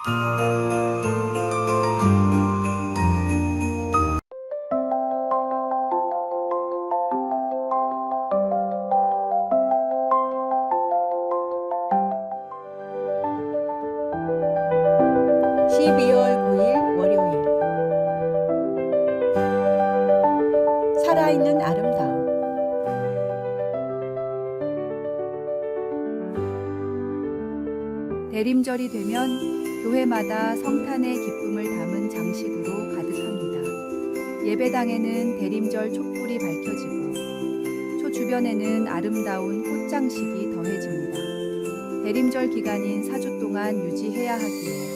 (12월 9일) 월요일. 살아있는 아름다움. 대림절이 되면 교회마다 성탄의 기쁨을 담은 장식으로 가득합니다. 예배당에는 대림절 촛불이 밝혀지고 초 주변에는 아름다운 꽃장식이 더해집니다. 대림절 기간인 4주 동안 유지해야 하기에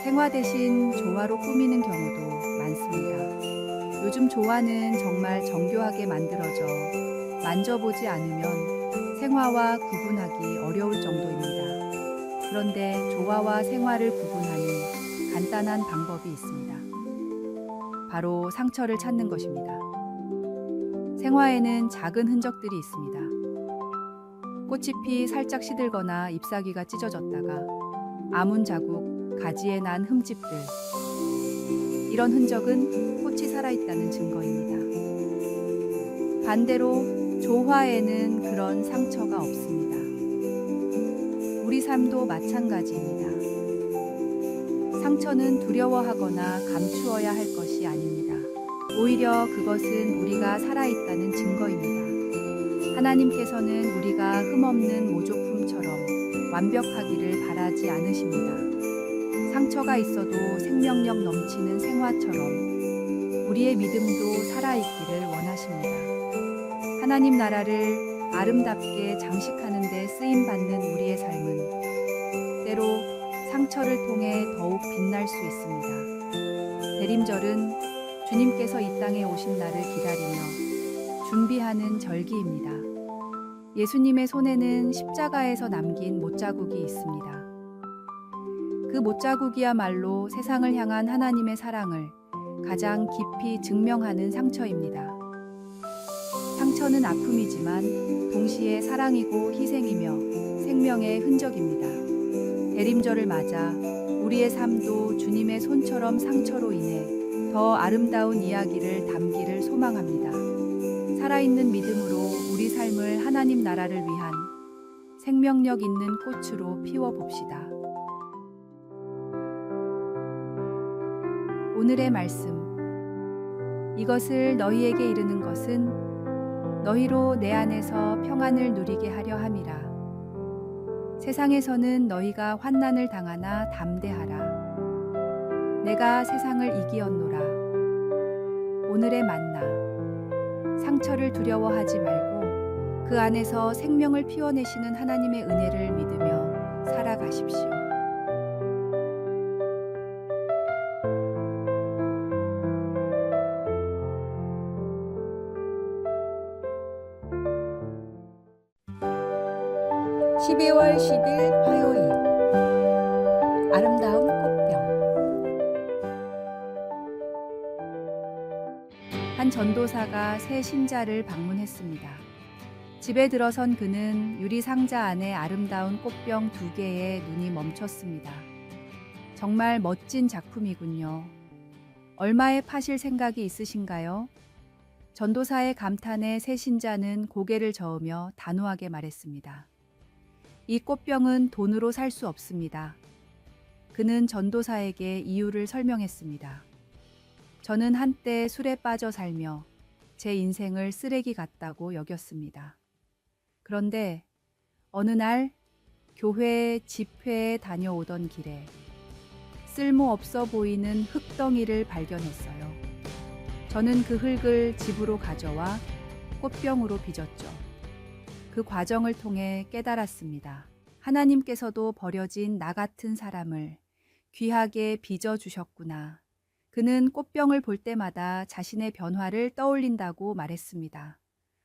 생화 대신 조화로 꾸미는 경우도 많습니다. 요즘 조화는 정말 정교하게 만들어져 만져보지 않으면 생화와 구분하기 어려울 정도입니다. 그런데 조화와 생화를 구분하는 간단한 방법이 있습니다. 바로 상처를 찾는 것입니다. 생화에는 작은 흔적들이 있습니다. 꽃잎이 살짝 시들거나 잎사귀가 찢어졌다가 아문 자국, 가지에 난 흠집들. 이런 흔적은 꽃이 살아있다는 증거입니다. 반대로 조화에는 그런 상처가 없습니다. 우리 삶도 마찬가지입니다. 상처는 두려워하거나 감추어야 할 것이 아닙니다. 오히려 그것은 우리가 살아있다는 증거입니다. 하나님께서는 우리가 흠없는 모조품처럼 완벽하기를 바라지 않으십니다. 상처가 있어도 생명력 넘치는 생화처럼 우리의 믿음도 살아있기를 원하십니다. 하나님 나라를 아름답게 장식하는 데 쓰임받는 우리의 삶은 때로 상처를 통해 더욱 빛날 수 있습니다. 대림절은 주님께서 이 땅에 오신 날을 기다리며 준비하는 절기입니다. 예수님의 손에는 십자가에서 남긴 못자국이 있습니다. 그 못자국이야말로 세상을 향한 하나님의 사랑을 가장 깊이 증명하는 상처입니다. 상처는 아픔이지만 동시에 사랑이고 희생이며 생명의 흔적입니다. 대림절을 맞아 우리의 삶도 주님의 손처럼 상처로 인해 더 아름다운 이야기를 담기를 소망합니다. 살아있는 믿음으로 우리 삶을 하나님 나라를 위한 생명력 있는 꽃으로 피워봅시다. 오늘의 말씀. 이것을 너희에게 이르는 것은 너희로 내 안에서 평안을 누리게 하려 함이라. 세상에서는 너희가 환난을 당하나 담대하라. 내가 세상을 이기었노라. 오늘의 만나. 상처를 두려워하지 말고 그 안에서 생명을 피워내시는 하나님의 은혜를 믿으며 살아가십시오. (12월 10일) 화요일. 아름다운 꽃병. 한 전도사가 새 신자를 방문했습니다. 집에 들어선 그는 유리 상자 안에 아름다운 꽃병 2개에 눈이 멈췄습니다. 정말 멋진 작품이군요. 얼마에 파실 생각이 있으신가요? 전도사의 감탄에 새 신자는 고개를 저으며 단호하게 말했습니다. 이 꽃병은 돈으로 살 수 없습니다. 그는 전도사에게 이유를 설명했습니다. 저는 한때 술에 빠져 살며 제 인생을 쓰레기 같다고 여겼습니다. 그런데 어느 날 교회 집회에 다녀오던 길에 쓸모없어 보이는 흙덩이를 발견했어요. 저는 그 흙을 집으로 가져와 꽃병으로 빚었죠. 그 과정을 통해 깨달았습니다. 하나님께서도 버려진 나 같은 사람을 귀하게 빚어주셨구나. 그는 꽃병을 볼 때마다 자신의 변화를 떠올린다고 말했습니다.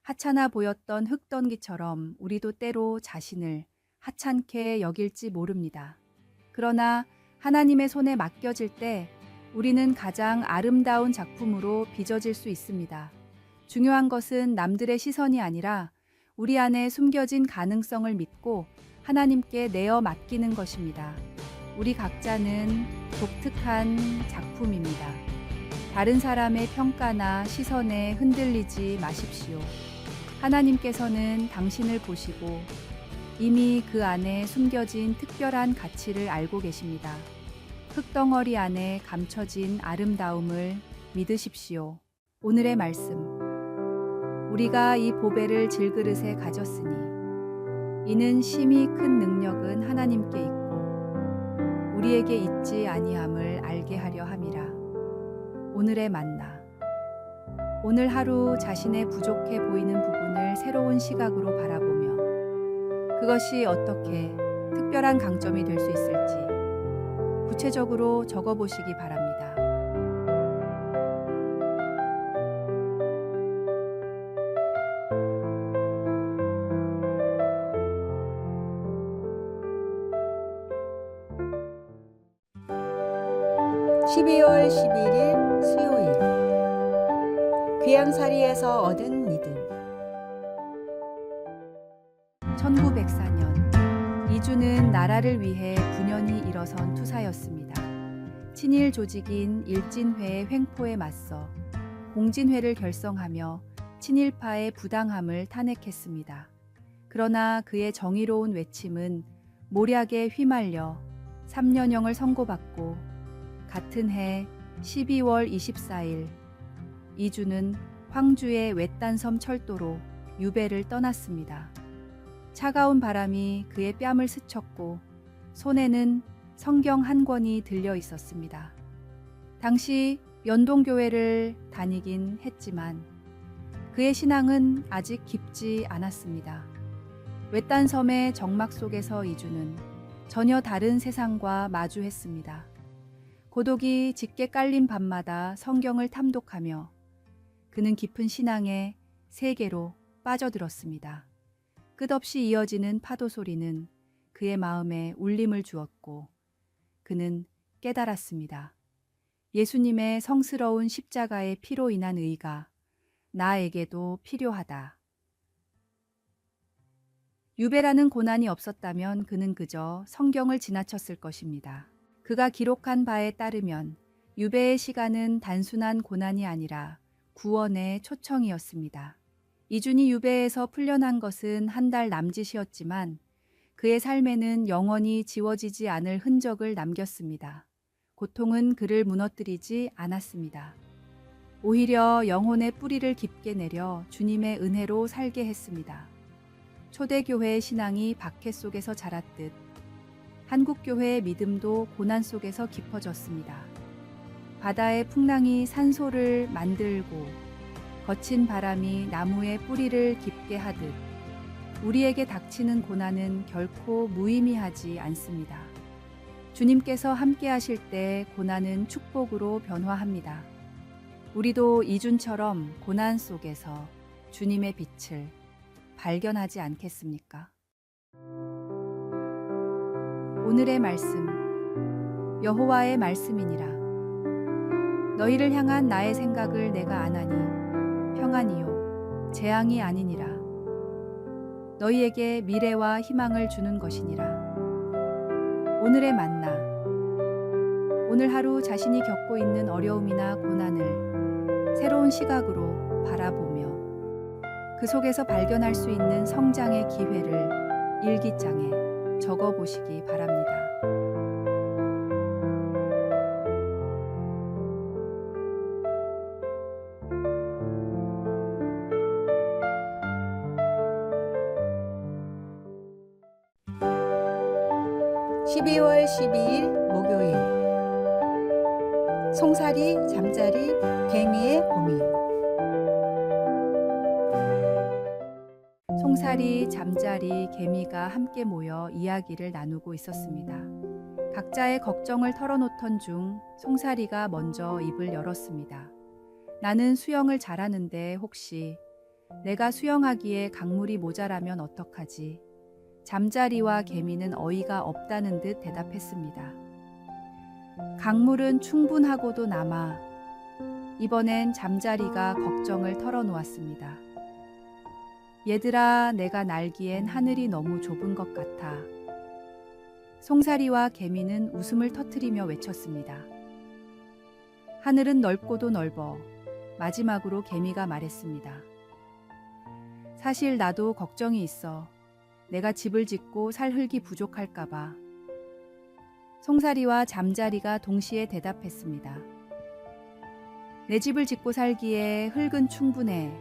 하찮아 보였던 흙덩이처럼 우리도 때로 자신을 하찮게 여길지 모릅니다. 그러나 하나님의 손에 맡겨질 때 우리는 가장 아름다운 작품으로 빚어질 수 있습니다. 중요한 것은 남들의 시선이 아니라 우리 안에 숨겨진 가능성을 믿고 하나님께 내어 맡기는 것입니다. 우리 각자는 독특한 작품입니다. 다른 사람의 평가나 시선에 흔들리지 마십시오. 하나님께서는 당신을 보시고 이미 그 안에 숨겨진 특별한 가치를 알고 계십니다. 흙덩어리 안에 감춰진 아름다움을 믿으십시오. 오늘의 말씀. 우리가 이 보배를 질그릇에 가졌으니 이는 심히 큰 능력은 하나님께 있고 우리에게 있지 아니함을 알게 하려 함이라. 오늘의 만나. 오늘 하루 자신의 부족해 보이는 부분을 새로운 시각으로 바라보며 그것이 어떻게 특별한 강점이 될 수 있을지 구체적으로 적어보시기 바랍니다. (12월 11일) 수요일 귀양살이에서 얻은 믿음. 1904년 이주는 나라를 위해 분연히 일어선 투사였습니다. 친일 조직인 일진회의 횡포에 맞서 공진회를 결성하며 친일파의 부당함을 탄핵했습니다. 그러나 그의 정의로운 외침은 모략에 휘말려 3년형을 선고받고 같은 해 12월 24일 이주는 황주의 외딴섬 철도로 유배를 떠났습니다. 차가운 바람이 그의 뺨을 스쳤고 손에는 성경 한 권이 들려 있었습니다. 당시 연동교회를 다니긴 했지만 그의 신앙은 아직 깊지 않았습니다. 외딴섬의 정막 속에서 이주는 전혀 다른 세상과 마주했습니다. 고독이 짙게 깔린 밤마다 성경을 탐독하며 그는 깊은 신앙의 세계로 빠져들었습니다. 끝없이 이어지는 파도 소리는 그의 마음에 울림을 주었고 그는 깨달았습니다. 예수님의 성스러운 십자가의 피로 인한 의가 나에게도 필요하다. 유배라는 고난이 없었다면 그는 그저 성경을 지나쳤을 것입니다. 그가 기록한 바에 따르면 유배의 시간은 단순한 고난이 아니라 구원의 초청이었습니다. 이준이 유배에서 풀려난 것은 한 달 남짓이었지만 그의 삶에는 영원히 지워지지 않을 흔적을 남겼습니다. 고통은 그를 무너뜨리지 않았습니다. 오히려 영혼의 뿌리를 깊게 내려 주님의 은혜로 살게 했습니다. 초대교회의 신앙이 박해 속에서 자랐듯 한국교회의 믿음도 고난 속에서 깊어졌습니다. 바다의 풍랑이 산소를 만들고 거친 바람이 나무의 뿌리를 깊게 하듯 우리에게 닥치는 고난은 결코 무의미하지 않습니다. 주님께서 함께 하실 때 고난은 축복으로 변화합니다. 우리도 이준처럼 고난 속에서 주님의 빛을 발견하지 않겠습니까? 오늘의 말씀. 여호와의 말씀이니라. 너희를 향한 나의 생각을 내가 아나니 평안이요 재앙이 아니니라. 너희에게 미래와 희망을 주는 것이니라. 오늘의 만나. 오늘 하루 자신이 겪고 있는 어려움이나 고난을 새로운 시각으로 바라보며 그 속에서 발견할 수 있는 성장의 기회를 일기장에 적어보시기 바랍니다. (12월 12일) 목요일 송사리, 잠자리, 개미의 고민. 송사리, 잠자리, 개미가 함께 모여 이야기를 나누고 있었습니다. 각자의 걱정을 털어놓던 중 송사리가 먼저 입을 열었습니다. 나는 수영을 잘하는데 혹시 내가 수영하기에 강물이 모자라면 어떡하지? 잠자리와 개미는 어이가 없다는 듯 대답했습니다. 강물은 충분하고도 남아 이번엔 잠자리가 걱정을 털어놓았습니다. 얘들아, 내가 날기엔 하늘이 너무 좁은 것 같아. 송사리와 개미는 웃음을 터뜨리며 외쳤습니다. 하늘은 넓고도 넓어. 마지막으로 개미가 말했습니다. 사실 나도 걱정이 있어. 내가 집을 짓고 살 흙이 부족할까봐. 송사리와 잠자리가 동시에 대답했습니다. 내 집을 짓고 살기에 흙은 충분해.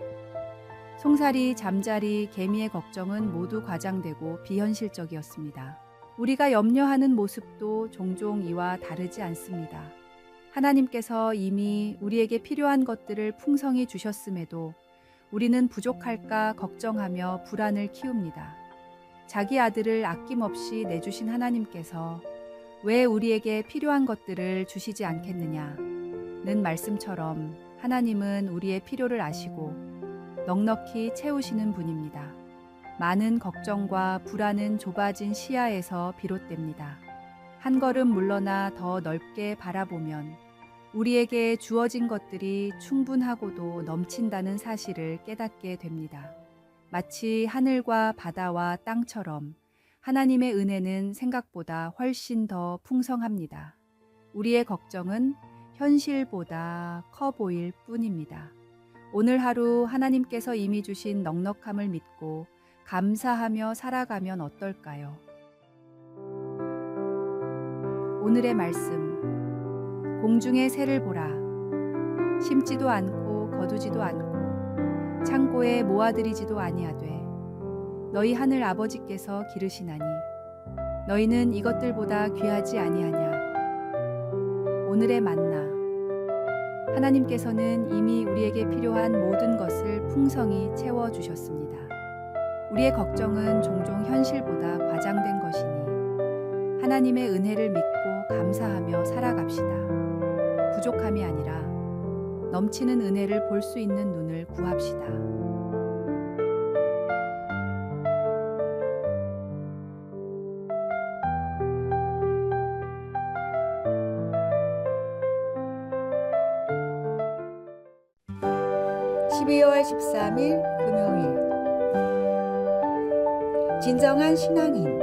송사리, 잠자리, 개미의 걱정은 모두 과장되고 비현실적이었습니다. 우리가 염려하는 모습도 종종 이와 다르지 않습니다. 하나님께서 이미 우리에게 필요한 것들을 풍성히 주셨음에도 우리는 부족할까 걱정하며 불안을 키웁니다. 자기 아들을 아낌없이 내주신 하나님께서 왜 우리에게 필요한 것들을 주시지 않겠느냐는 말씀처럼 하나님은 우리의 필요를 아시고 넉넉히 채우시는 분입니다. 많은 걱정과 불안은 좁아진 시야에서 비롯됩니다. 한 걸음 물러나 더 넓게 바라보면 우리에게 주어진 것들이 충분하고도 넘친다는 사실을 깨닫게 됩니다. 마치 하늘과 바다와 땅처럼 하나님의 은혜는 생각보다 훨씬 더 풍성합니다. 우리의 걱정은 현실보다 커 보일 뿐입니다. 오늘 하루 하나님께서 이미 주신 넉넉함을 믿고 감사하며 살아가면 어떨까요? 오늘의 말씀. 공중의 새를 보라. 심지도 않고 거두지도 않고 창고에 모아들이지도 아니하되 너희 하늘 아버지께서 기르시나니 너희는 이것들보다 귀하지 아니하냐. 오늘의 만나. 하나님께서는 이미 우리에게 필요한 모든 것을 풍성히 채워주셨습니다. 우리의 걱정은 종종 현실보다 과장된 것이니 하나님의 은혜를 믿고 감사하며 살아갑시다. 부족함이 아니라 넘치는 은혜를 볼 수 있는 눈을 구합시다. (12월 13일) 금요일. 진정한 신앙인.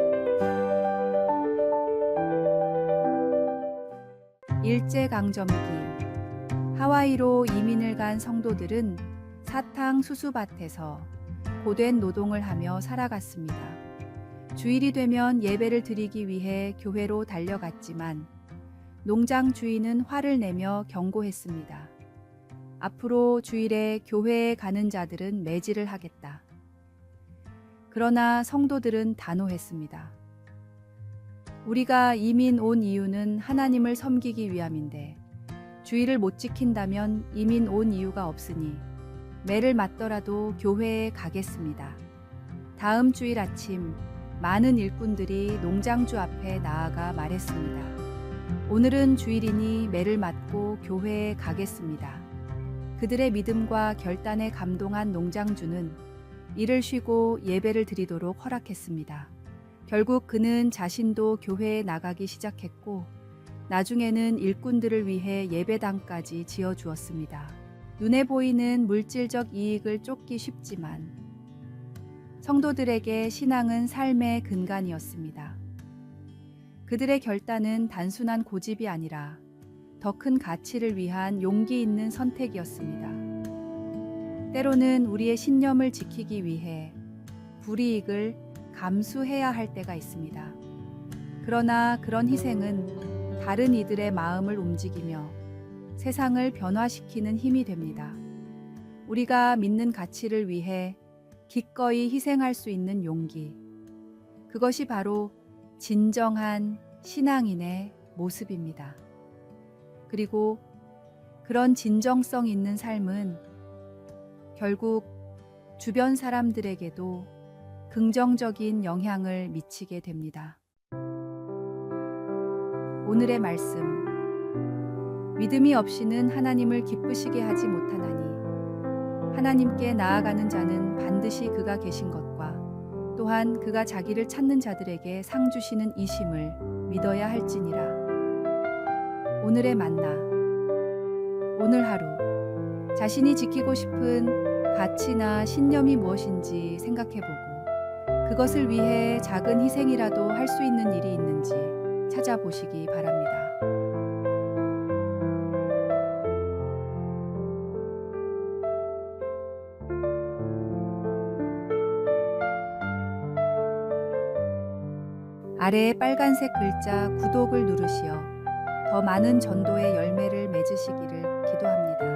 일제강점기. 하와이로 이민을 간 성도들은 사탕 수수밭에서 고된 노동을 하며 살아갔습니다. 주일이 되면 예배를 드리기 위해 교회로 달려갔지만 농장 주인은 화를 내며 경고했습니다. 앞으로 주일에 교회에 가는 자들은 매질을 하겠다. 그러나 성도들은 단호했습니다. 우리가 이민 온 이유는 하나님을 섬기기 위함인데 주일을 못 지킨다면 이민 온 이유가 없으니 매를 맞더라도 교회에 가겠습니다. 다음 주일 아침 많은 일꾼들이 농장주 앞에 나아가 말했습니다. 오늘은 주일이니 매를 맞고 교회에 가겠습니다. 그들의 믿음과 결단에 감동한 농장주는 일을 쉬고 예배를 드리도록 허락했습니다. 결국 그는 자신도 교회에 나가기 시작했고 나중에는 일꾼들을 위해 예배당까지 지어주었습니다. 눈에 보이는 물질적 이익을 쫓기 쉽지만 성도들에게 신앙은 삶의 근간이었습니다. 그들의 결단은 단순한 고집이 아니라 더 큰 가치를 위한 용기 있는 선택이었습니다. 때로는 우리의 신념을 지키기 위해 불이익을 감수해야 할 때가 있습니다. 그러나 그런 희생은 다른 이들의 마음을 움직이며 세상을 변화시키는 힘이 됩니다. 우리가 믿는 가치를 위해 기꺼이 희생할 수 있는 용기. 그것이 바로 진정한 신앙인의 모습입니다. 그리고 그런 진정성 있는 삶은 결국 주변 사람들에게도 긍정적인 영향을 미치게 됩니다. 오늘의 말씀. 믿음이 없이는 하나님을 기쁘시게 하지 못하나니 하나님께 나아가는 자는 반드시 그가 계신 것과 또한 그가 자기를 찾는 자들에게 상 주시는 이심을 믿어야 할지니라. 오늘의 만나. 오늘 하루 자신이 지키고 싶은 가치나 신념이 무엇인지 생각해보고 그것을 위해 작은 희생이라도 할 수 있는 일이 있는지 찾아보시기 바랍니다. 아래의 빨간색 글자 구독을 누르시어 더 많은 전도의 열매를 맺으시기를 기도합니다.